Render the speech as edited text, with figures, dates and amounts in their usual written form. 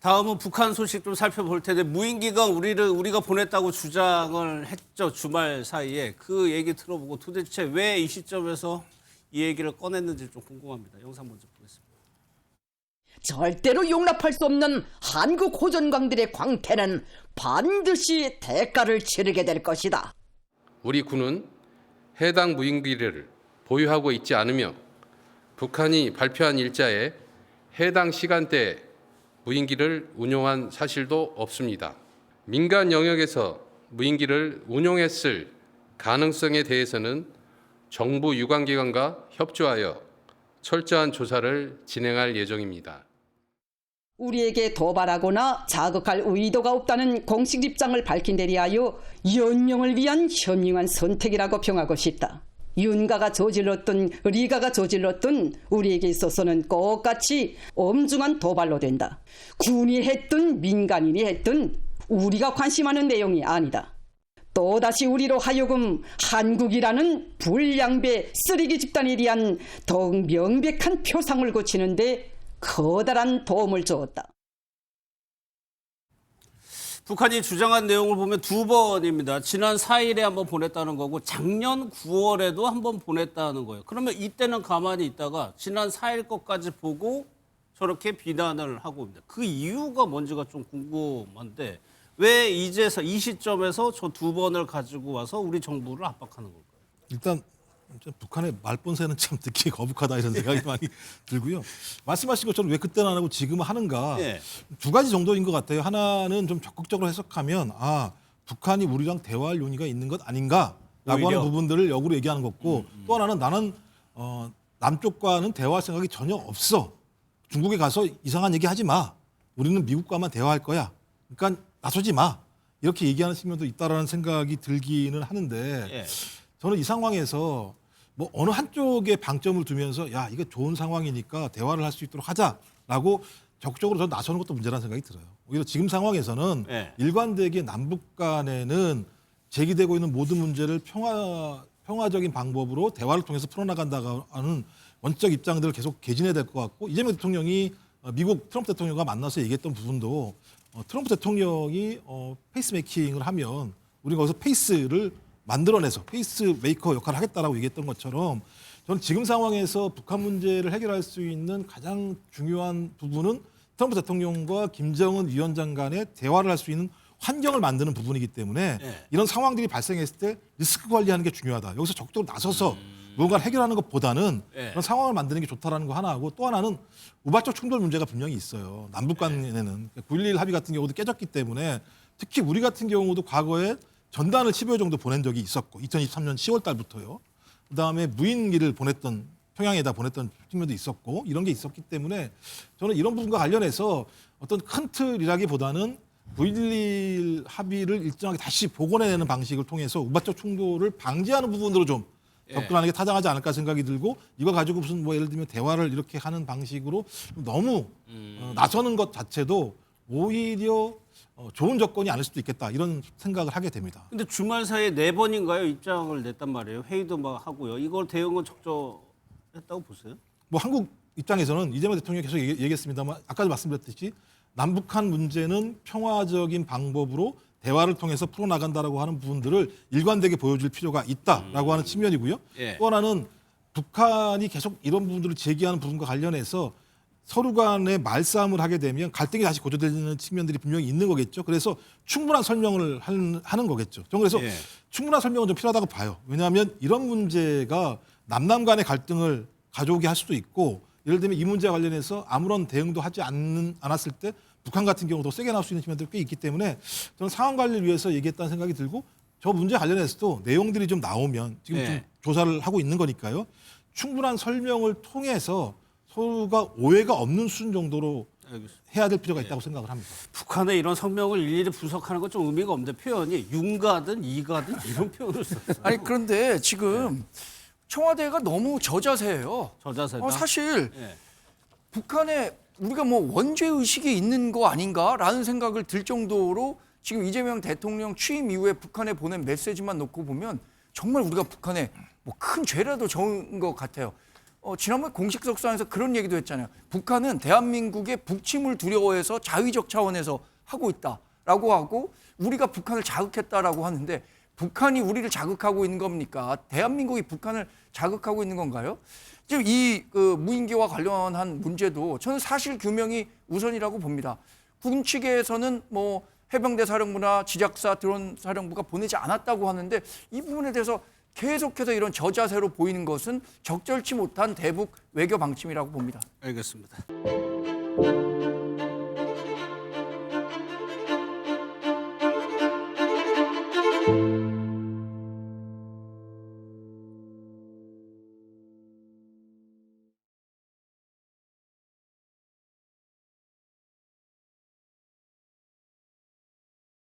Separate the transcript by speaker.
Speaker 1: 다음은 북한 소식 좀 살펴볼 텐데 무인기가 우리가 보냈다고 주장을 했죠. 주말 사이에. 그 얘기 들어보고 도대체 왜 이 시점에서 이 얘기를 꺼냈는지 좀 궁금합니다. 영상 먼저 보겠습니다.
Speaker 2: 절대로 용납할 수 없는 한국 호전광들의 광태는 반드시 대가를 치르게 될 것이다.
Speaker 3: 우리 군은 해당 무인기를 보유하고 있지 않으며 북한이 발표한 일자에 해당 시간대에 무인기를 운용한 사실도 없습니다. 민간 영역에서 무인기를 운용했을 가능성에 대해서는 정부 유관기관과 협조하여 철저한 조사를 진행할 예정입니다.
Speaker 2: 우리에게 도발하거나 자극할 의도가 없다는 공식 입장을 밝힌 데 대하여 연명을 위한 현명한 선택이라고 평하고 싶다. 윤가가 저질렀든 리가가 저질렀든 우리에게 있어서는 똑같이 엄중한 도발로 된다. 군이 했든 민간인이 했든 우리가 관심하는 내용이 아니다. 또다시 우리로 하여금 한국이라는 불량배 쓰레기 집단에 대한 더욱 명백한 표상을 고치는데 커다란 도움을 주었다.
Speaker 1: 북한이 주장한 내용을 보면 두 번입니다. 지난 4일에 한번 보냈다는 거고 작년 9월에도 한번 보냈다는 거예요. 그러면 이때는 가만히 있다가 지난 4일 것까지 보고 저렇게 비난을 하고 있습니다. 그 이유가 뭔지가 좀 궁금한데 왜 이제서 이 시점에서 저 두 번을 가지고 와서 우리 정부를 압박하는 걸까요?
Speaker 4: 일단 북한의 말본세는 참 듣기 거북하다 이런 생각이 많이 들고요. 말씀하신 것처럼 왜 그때는 안 하고 지금은 하는가.
Speaker 1: 네.
Speaker 4: 두 가지 정도인 것 같아요. 하나는 좀 적극적으로 해석하면 북한이 우리랑 대화할 용의가 있는 것 아닌가라고
Speaker 1: 오히려?
Speaker 4: 하는 부분들을 역으로 얘기하는 거고 또 하나는 나는 남쪽과는 대화할 생각이 전혀 없어. 중국에 가서 이상한 얘기 하지 마. 우리는 미국과만 대화할 거야. 그러니까 나서지 마. 이렇게 얘기하는 측면도 있다라는 생각이 들기는 하는데
Speaker 1: 예.
Speaker 4: 저는 이 상황에서 뭐 어느 한쪽에 방점을 두면서 야 이게 좋은 상황이니까 대화를 할 수 있도록 하자라고 적극적으로 저는 나서는 것도 문제라는 생각이 들어요. 오히려 지금 상황에서는
Speaker 1: 네.
Speaker 4: 일관되게 남북 간에는 제기되고 있는 모든 문제를 평화적인 방법으로 대화를 통해서 풀어나간다고 하는 원적 입장들을 계속 개진해야 될 것 같고 이재명 대통령이 미국 트럼프 대통령과 만나서 얘기했던 부분도 트럼프 대통령이 페이스메이킹을 하면 우리가 거기서 페이스를 만들어내서 페이스메이커 역할을 하겠다라고 얘기했던 것처럼 저는 지금 상황에서 북한 문제를 해결할 수 있는 가장 중요한 부분은 트럼프 대통령과 김정은 위원장 간의 대화를 할 수 있는 환경을 만드는 부분이기 때문에
Speaker 1: 네.
Speaker 4: 이런 상황들이 발생했을 때 리스크 관리하는 게 중요하다. 여기서 적극적으로 나서서 뭔가를 해결하는 것보다는
Speaker 1: 네.
Speaker 4: 그런 상황을 만드는 게 좋다라는 거 하나하고 또 하나는 우발적 충돌 문제가 분명히 있어요. 남북 간에는 9.11 합의 같은 경우도 깨졌기 때문에 특히 우리 같은 경우도 과거에 전단을 10여 정도 보낸 적이 있었고 2023년 10월 달부터요. 그다음에 무인기를 평양에다 보냈던 측면도 있었고 이런 게 있었기 때문에 저는 이런 부분과 관련해서 어떤 큰 틀이라기보다는 9.11 합의를 일정하게 다시 복원해내는 방식을 통해서 우발적 충돌을 방지하는 부분으로 좀 접근하는 게 타당하지 않을까 생각이 들고 이거 가지고 무슨 뭐 예를 들면 대화를 이렇게 하는 방식으로 너무 나서는 것 자체도 오히려 좋은 조건이 아닐 수도 있겠다 이런 생각을 하게 됩니다.
Speaker 1: 근데 주말 사이에 4번인가요? 입장을 냈단 말이에요. 회의도 막 하고요. 이걸 대응은 적절했다고 보세요?
Speaker 4: 뭐 한국 입장에서는 이재명 대통령이 계속 얘기했습니다만 아까도 말씀드렸듯이 남북한 문제는 평화적인 방법으로 대화를 통해서 풀어나간다라고 하는 부분들을 일관되게 보여줄 필요가 있다라고 하는 측면이고요.
Speaker 1: 예.
Speaker 4: 또 하나는 북한이 계속 이런 부분들을 제기하는 부분과 관련해서 서로 간에 말싸움을 하게 되면 갈등이 다시 고조되는 측면들이 분명히 있는 거겠죠. 그래서 충분한 설명을 하는 거겠죠. 저는 그래서
Speaker 1: 예.
Speaker 4: 충분한 설명은 좀 필요하다고 봐요. 왜냐하면 이런 문제가 남남 간의 갈등을 가져오게 할 수도 있고 예를 들면 이 문제와 관련해서 아무런 대응도 하지 않았을 때 북한 같은 경우도 세게 나올 수 있는 측면들이 꽤 있기 때문에 저는 상황 관리를 위해서 얘기했다는 생각이 들고 저 문제 관련해서도 내용들이 좀 나오면 지금
Speaker 1: 네.
Speaker 4: 좀 조사를 하고 있는 거니까요. 충분한 설명을 통해서 서로가 오해가 없는 수준 정도로
Speaker 1: 알겠습니다.
Speaker 4: 해야 될 필요가 있다고 생각을 합니다.
Speaker 1: 북한의 이런 성명을 일일이 분석하는 건 좀 의미가 없는데 표현이 윤가든 이가든 이런 표현을 썼어요.
Speaker 5: 아니 그런데 지금 청와대가 너무 저자세예요.
Speaker 1: 저자세다.
Speaker 5: 사실
Speaker 1: 예.
Speaker 5: 북한에 우리가 뭐 원죄 의식이 있는 거 아닌가라는 생각을 들 정도로 지금 이재명 대통령 취임 이후에 북한에 보낸 메시지만 놓고 보면 정말 우리가 북한에 뭐 큰 죄라도 적은 것 같아요. 지난번 공식 석상에서 그런 얘기도 했잖아요. 북한은 대한민국의 북침을 두려워해서 자위적 차원에서 하고 있다라고 하고 우리가 북한을 자극했다라고 하는데 북한이 우리를 자극하고 있는 겁니까? 대한민국이 북한을 자극하고 있는 건가요? 지금 이 무인기와 관련한 문제도 저는 사실 규명이 우선이라고 봅니다. 군 측에서는 뭐 해병대 사령부나 지작사 드론 사령부가 보내지 않았다고 하는데 이 부분에 대해서 계속해서 이런 저자세로 보이는 것은 적절치 못한 대북 외교 방침이라고 봅니다.
Speaker 1: 알겠습니다.